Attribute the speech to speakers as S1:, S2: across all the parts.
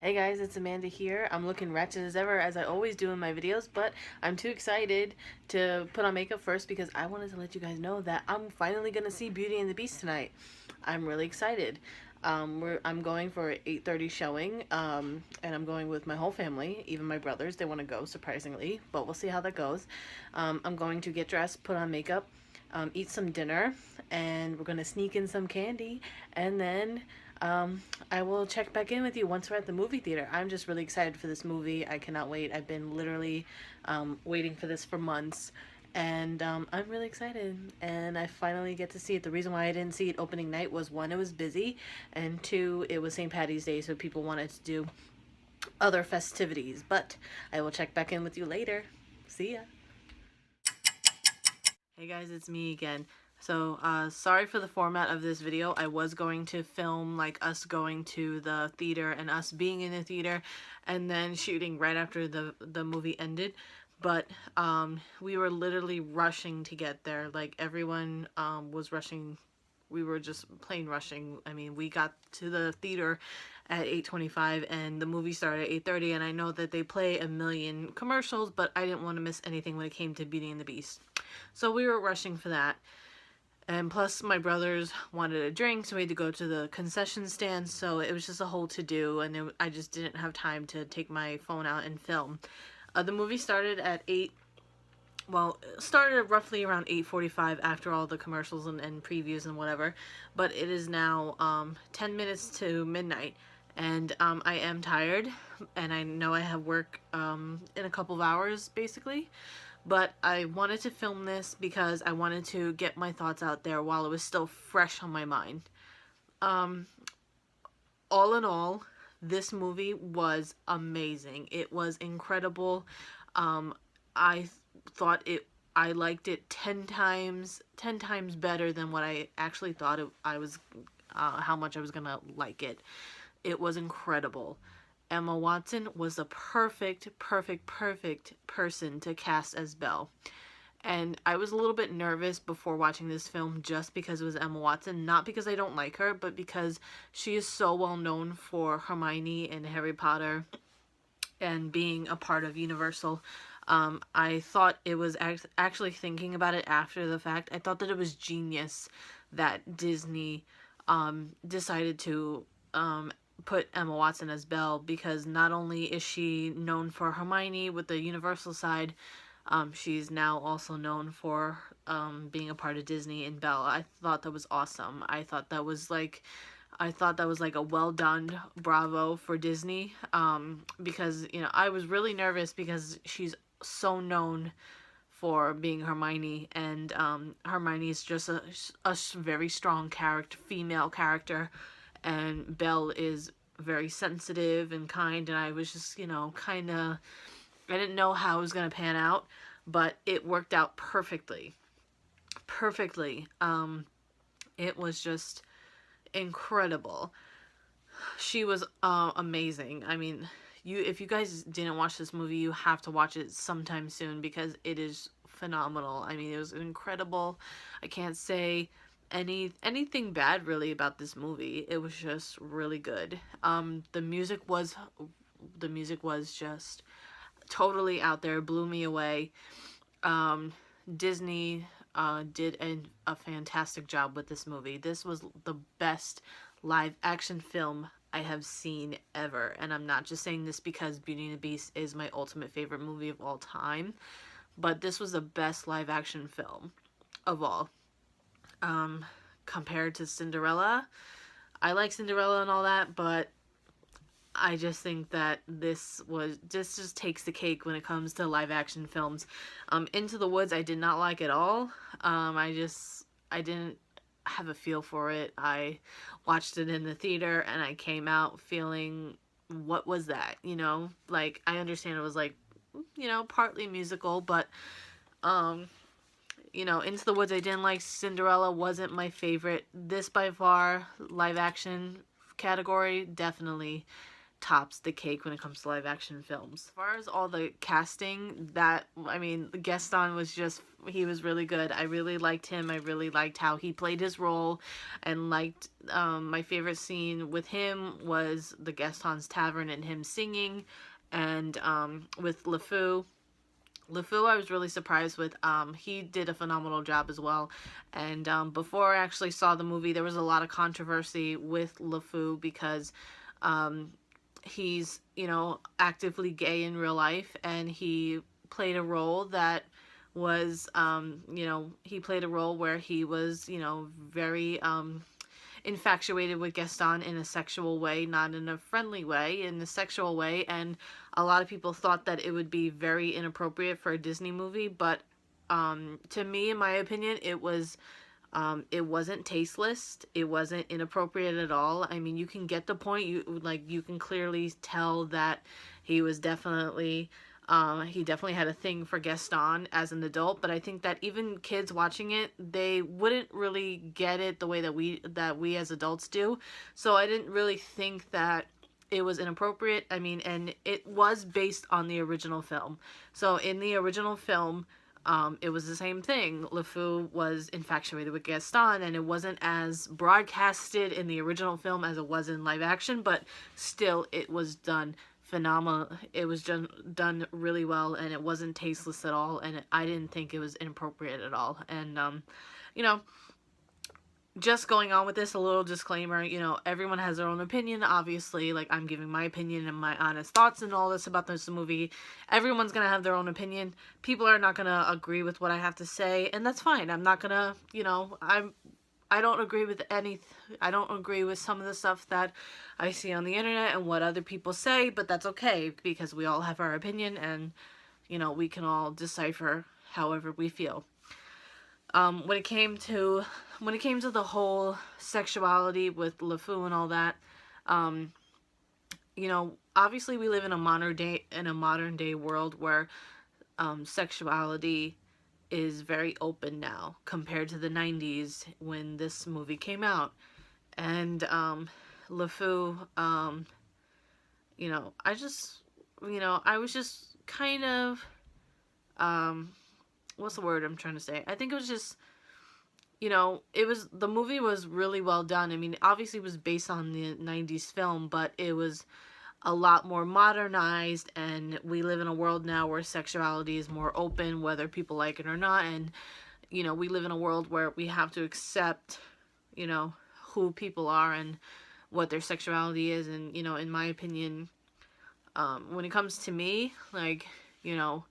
S1: Hey guys, it's Amanda here. I'm looking ratchet as ever, as I always do in my videos, but I'm too excited to put on makeup first because I wanted to let you guys know that I'm finally gonna see Beauty and the Beast tonight. I'm really excited. I'm going for an 8:30 showing, and I'm going with my whole family, even my brothers. They want to go, surprisingly, but we'll see how that goes. I'm going to get dressed, put on makeup, eat some dinner, and we're gonna sneak in some candy, and then um, I will check back in with you once we're at the movie theater. I'm just really excited for this movie. I cannot wait. I've been literally waiting for this for months. And I'm really excited. And I finally get to see it. The reason why I didn't see it opening night was one, it was busy. And two, it was St. Patty's Day, so people wanted to do other festivities. But I will check back in with you later. See ya. Hey guys, it's me again. So, sorry for the format of this video. I was going to film like us going to the theater and us being in the theater and then shooting right after the movie ended. But we were literally rushing to get there. Like everyone was rushing. We were just plain rushing. I mean, we got to the theater at 8:25 and the movie started at 8:30, and I know that they play a million commercials, but I didn't want to miss anything when it came to Beauty and the Beast. So we were rushing for that. And plus my brothers wanted a drink, so we had to go to the concession stand, so it was just a whole to-do, and I just didn't have time to take my phone out and film. The movie started at 8, well, it started roughly around 8:45 after all the commercials and previews and whatever, but it is now 10 minutes to midnight, and I am tired, and I know I have work in a couple of hours, basically. But I wanted to film this because I wanted to get my thoughts out there while it was still fresh on my mind. Um, all in all, this movie was amazing. It was incredible. I thought I liked it 10 times better than what I actually thought I was, how much I was gonna like it. It was incredible. Emma Watson was the perfect person to cast as Belle. And I was a little bit nervous before watching this film just because it was Emma Watson. Not because I don't like her, but because she is so well known for Hermione in Harry Potter and being a part of Universal. I thought it was actually thinking about it after the fact. I thought that it was genius that Disney decided to put Emma Watson as Belle, because not only is she known for Hermione with the Universal side, she's now also known for being a part of Disney in Belle. I thought that was awesome. I thought that was like a well done bravo for Disney, because I was really nervous because she's so known for being Hermione, and Hermione is just a very strong character, female character, and Belle is very sensitive and kind, and I was just, kind of, I didn't know how it was going to pan out, but it worked out perfectly. Perfectly. It was just incredible. She was amazing. I mean, if you guys didn't watch this movie, you have to watch it sometime soon because it is phenomenal. I mean, it was incredible. I can't say anything bad really about this movie. It was just really good. The music was just totally out there, blew me away. Disney did a fantastic job with this movie. This was the best live action film I have seen ever, and I'm not just saying this because Beauty and the Beast is my ultimate favorite movie of all time, but this was the best live action film of all. Compared to Cinderella, I like Cinderella and all that, but I just think that this just takes the cake when it comes to live action films. Into the Woods I did not like at all. I didn't have a feel for it. I watched it in the theater and I came out feeling, what was that? Like, I understand it was like, partly musical, but Into the Woods I didn't like. Cinderella wasn't my favorite. This by far, live action category, definitely tops the cake when it comes to live action films. As far as all the casting, I mean, Gaston was just, he was really good. I really liked him. I really liked how he played his role, and liked, my favorite scene with him was the Gaston's Tavern and him singing, and with LeFou. LeFou, I was really surprised with. He did a phenomenal job as well. And before I actually saw the movie, there was a lot of controversy with LeFou because he's, you know, actively gay in real life, and he played a role that was, you know, he played a role where he was, you know, very infatuated with Gaston in a sexual way, not in a friendly way, in a sexual way, and a lot of people thought that it would be very inappropriate for a Disney movie, but to me, in my opinion, it wasn't tasteless, it wasn't inappropriate at all. I mean, you can get the point, you can clearly tell that he was definitely, he definitely had a thing for Gaston as an adult, but I think that even kids watching it, they wouldn't really get it the way that we as adults do. So I didn't really think that it was inappropriate. I mean, and it was based on the original film. So in the original film, it was the same thing. LeFou was infatuated with Gaston, and it wasn't as broadcasted in the original film as it was in live action, but still it was done phenomenal. It was done really well, and it wasn't tasteless at all, and I didn't think it was inappropriate at all. And you know, just going on with this, a little disclaimer, you know, everyone has their own opinion, obviously. Like, I'm giving my opinion and my honest thoughts and all this about this movie. Everyone's gonna have their own opinion. People are not gonna agree with what I have to say, and that's fine. I'm not gonna, you know, I don't agree with I don't agree with some of the stuff that I see on the internet and what other people say, but that's okay, because we all have our opinion, and, you know, we can all decipher however we feel. When it came to the whole sexuality with LeFou and all that, you know, obviously we live in a modern day world where sexuality is very open now compared to the 90s when this movie came out. And LeFou, you know, I was just kind of, what's the word I'm trying to say? I think it was just, you know, the movie was really well done. I mean, obviously it was based on the 90s film, but it was a lot more modernized, and we live in a world now where sexuality is more open, whether people like it or not. And, you know, we live in a world where we have to accept, you know, who people are and what their sexuality is. And, you know, in my opinion, when it comes to me, like, you know,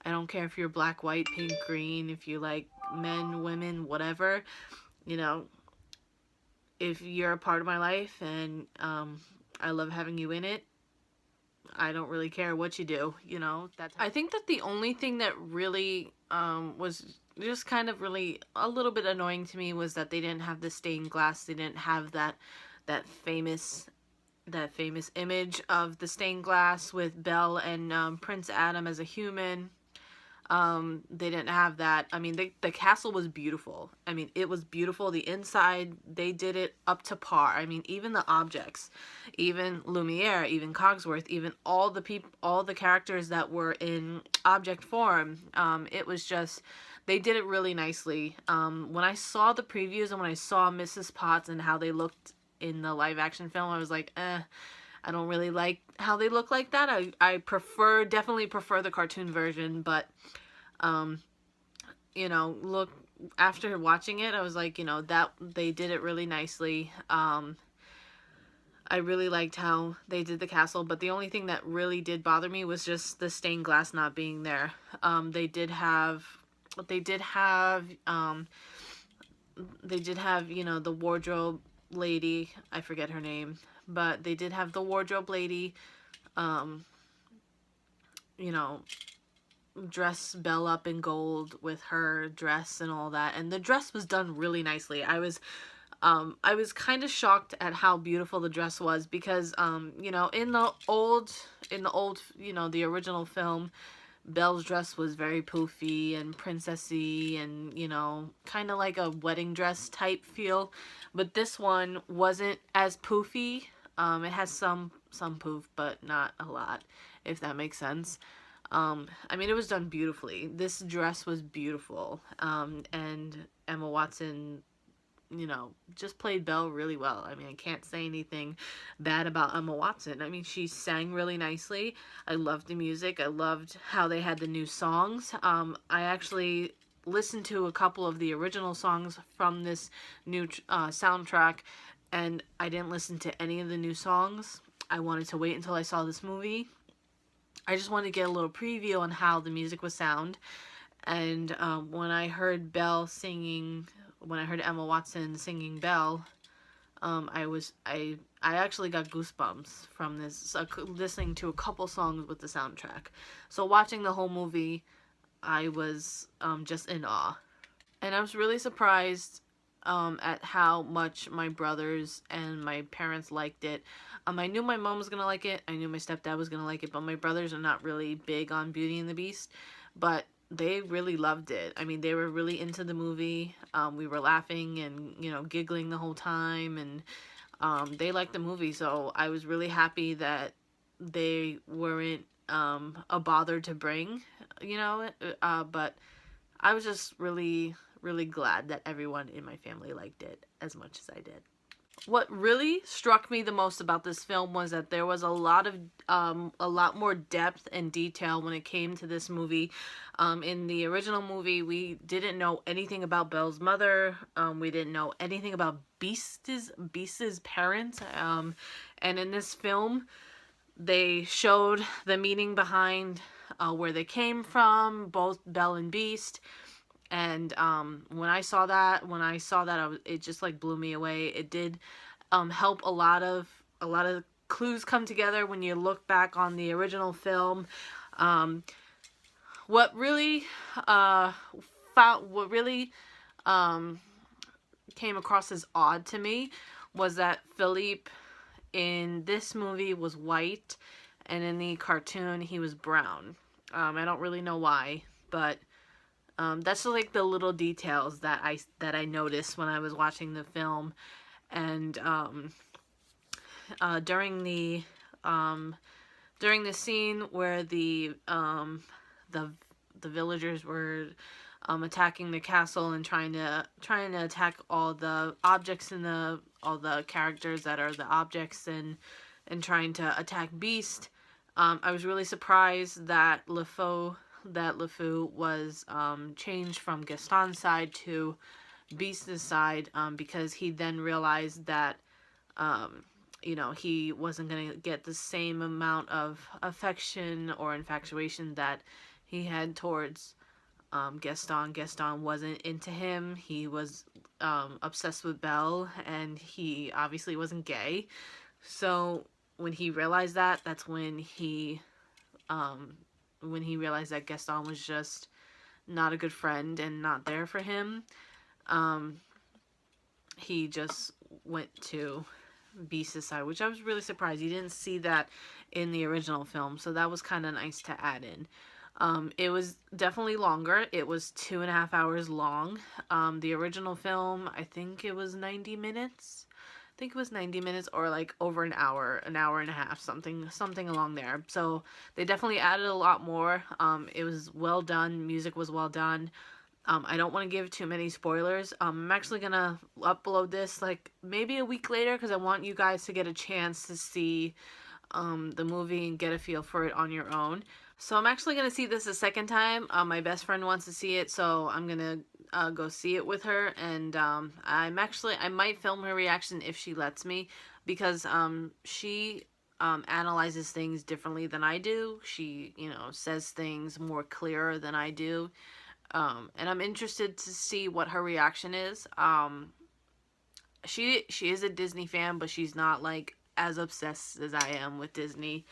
S1: I don't care if you're black, white, pink, green, if you like men, women, whatever, you know, if you're a part of my life and I love having you in it, I don't really care what you do, you know. I think that the only thing that really was just kind of really a little bit annoying to me was that they didn't have the stained glass. They didn't have that famous image of the stained glass with Belle and Prince Adam as a human. They didn't have that. I mean, the castle was beautiful. I mean, it was beautiful. The inside, they did it up to par. I mean, even the objects, even Lumiere, even Cogsworth, even all the characters that were in object form, it was just, they did it really nicely. When I saw the previews and when I saw Mrs. Potts and how they looked in the live action film, I was like, I don't really like how they look like that. I definitely prefer the cartoon version, but you know, look, after watching it, I was like, you know, that they did it really nicely. I really liked how they did the castle, but the only thing that really did bother me was just the stained glass not being there. They did have, you know, the wardrobe lady, I forget her name, but they did have the wardrobe lady, you know, dress Belle up in gold with her dress and all that, and the dress was done really nicely. I was kind of shocked at how beautiful the dress was, because you know, in the old, you know, the original film, Belle's dress was very poofy and princessy and, you know, kind of like a wedding dress type feel, but this one wasn't as poofy. It has some some poof, but not a lot, if that makes sense. I mean, it was done beautifully. This dress was beautiful. And Emma Watson, you know, just played Belle really well. I mean, I can't say anything bad about Emma Watson. I mean, she sang really nicely. I loved the music. I loved how they had the new songs. I actually listened to a couple of the original songs from this new soundtrack, and I didn't listen to any of the new songs. I wanted to wait until I saw this movie. I just wanted to get a little preview on how the music would sound. And when I heard Belle singing, when I heard Emma Watson singing Belle, I actually got goosebumps from this, listening to a couple songs with the soundtrack. So watching the whole movie, I was just in awe. And I was really surprised at how much my brothers and my parents liked it. I knew my mom was going to like it. I knew my stepdad was going to like it. But my brothers are not really big on Beauty and the Beast. But they really loved it. I mean, they were really into the movie. We were laughing and, you know, giggling the whole time. And they liked the movie. So I was really happy that they weren't a bother to bring, you know. But I was just really glad that everyone in my family liked it as much as I did. What really struck me the most about this film was that there was a lot more depth and detail when it came to this movie. In the original movie, we didn't know anything about Belle's mother. We didn't know anything about Beast's parents. And in this film, they showed the meaning behind where they came from, both Belle and Beast. And when I saw that, it just like blew me away. It did help a lot of clues come together when you look back on the original film. What really came across as odd to me was that Philippe in this movie was white, and in the cartoon he was brown. I don't really know why, but that's like the little details that I noticed when I was watching the film. And during the scene where the villagers were attacking the castle and trying to attack all the objects and all the characters that are the objects, and trying to attack Beast, I was really surprised that LeFou was changed from Gaston's side to Beast's side, because he then realized that you know, he wasn't going to get the same amount of affection or infatuation that he had towards Gaston. Gaston wasn't into him. He was obsessed with Belle, and he obviously wasn't gay. So when he realized that, that's when he realized that Gaston was just not a good friend and not there for him, he just went to Beast's side, which I was really surprised. You didn't see that in the original film, so that was kind of nice to add in. It was definitely longer. It was 2.5 hours long. The original film, I think it was 90 minutes. I think it was 90 minutes, or like over an hour and a half, something along there. So they definitely added a lot more. It was well done. Music was well done. I don't want to give too many spoilers. I'm actually gonna upload this like maybe a week later, because I want you guys to get a chance to see the movie and get a feel for it on your own. So I'm actually gonna see this a second time. My best friend wants to see it, so I'm gonna go see it with her, and I might film her reaction if she lets me, because she analyzes things differently than I do. She, you know, says things more clearer than I do. And I'm interested to see what her reaction is. She is a Disney fan, but she's not like as obsessed as I am with Disney.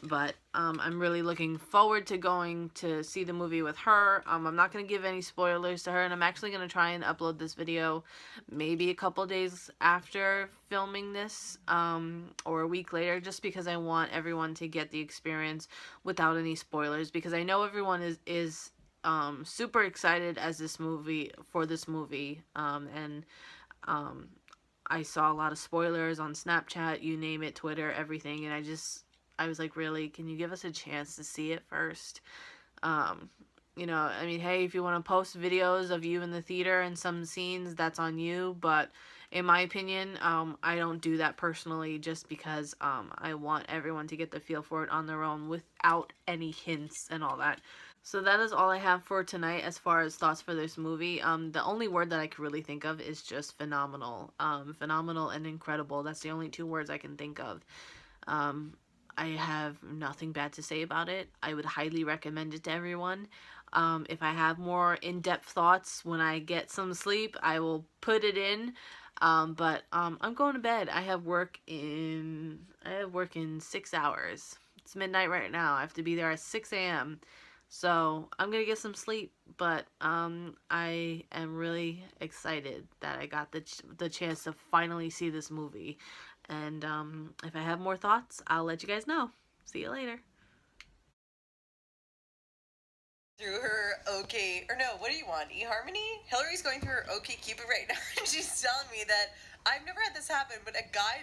S1: But I'm really looking forward to going to see the movie with her. I'm not going to give any spoilers to her, and I'm actually going to try and upload this video maybe a couple days after filming this, or a week later, just because I want everyone to get the experience without any spoilers, because I know everyone is super excited for this movie, and I saw a lot of spoilers on Snapchat, you name it, Twitter, everything, and I was like, really, can you give us a chance to see it first? You know, I mean, hey, if you want to post videos of you in the theater and some scenes, that's on you, but in my opinion, I don't do that personally just because I want everyone to get the feel for it on their own without any hints and all that. So that is all I have for tonight as far as thoughts for this movie. The only word that I could really think of is just phenomenal. Phenomenal and incredible. That's the only two words I can think of. Um, I have nothing bad to say about it. I would highly recommend it to everyone. If I have more in-depth thoughts when I get some sleep, I will put it in. But I'm going to bed. I have work in 6 hours. It's midnight right now. I have to be there at 6 a.m. So I'm gonna get some sleep, but I am really excited that I got the chance to finally see this movie. And if I have more thoughts, I'll let you guys know. See you later.
S2: Through her OK, or no, what do you want? eHarmony? Hillary's going through her OkCupid right now, and she's telling me that I've never had this happen, but a guy